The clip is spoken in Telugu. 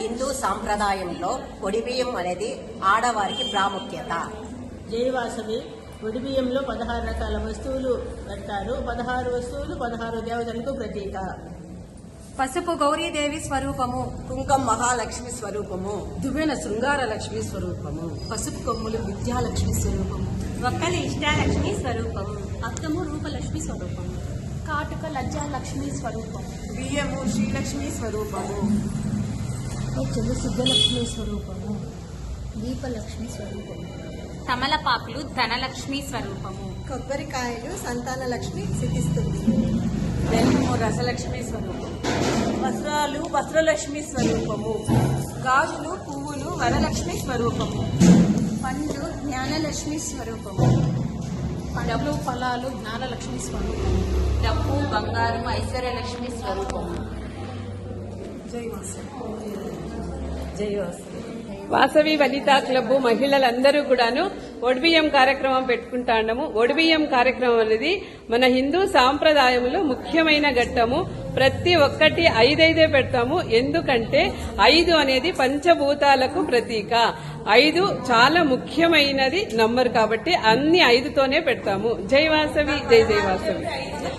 హిందూ సాంప్రదాయంలో ఒడిబియ్యం అనేది ఆడవారికి ప్రాముఖ్యత. జైవాసవి ఒడిబియ్యంలో 16 రకాల వస్తువులు పెడతారు. 16 వస్తువులు 16 దేవతలకు ప్రతీక. పసుపు గౌరీదేవి స్వరూపము, కుంకం మహాలక్ష్మి స్వరూపము, దువ్వెన శృంగార లక్ష్మి స్వరూపము, పసుపు కొమ్ములు విద్యాలక్ష్మి స్వరూపము, ఒక్కలి ఇష్టాలక్ష్మి స్వరూపము, అద్దము రూపలక్ష్మి స్వరూపము, కాటుక లజ్జాలక్ష్మి స్వరూపం, బియ్యము శ్రీలక్ష్మి స్వరూపము, చెల్లు సిద్ధలక్ష్మి స్వరూపము, దీపలక్ష్మి స్వరూపము, తమలపాకులు ధనలక్ష్మి స్వరూపము, కొబ్బరికాయలు సంతాన లక్ష్మి సిద్ధిస్తుంది, బెల్లము రసలక్ష్మి స్వరూపము, వస్త్రాలు వస్త్రలక్ష్మి స్వరూపము, గాజులు పువ్వులు వరలక్ష్మి స్వరూపము, పండ్లు జ్ఞానలక్ష్మి స్వరూపము, పండ్లు ఫలాలు జ్ఞానలక్ష్మి స్వరూపము, డబ్బు బంగారం ఐశ్వర్యలక్ష్మి స్వరూపము. వాసవి వనితా క్లబ్ మహిళలందరూ కూడాను ఒడిబియ్యం కార్యక్రమం పెట్టుకుంటాము. ఒడిబియ్యం కార్యక్రమం అనేది మన హిందూ సాంప్రదాయంలో ముఖ్యమైన ఘట్టము. ప్రతి ఒక్కటి 5 పెడతాము. ఎందుకంటే 5 అనేది పంచభూతాలకు ప్రతీక. 5 చాలా ముఖ్యమైనది నంబర్ కాబట్టి అన్ని 5తోనే పెడతాము. జై వాసవి, జై జై వాసవి.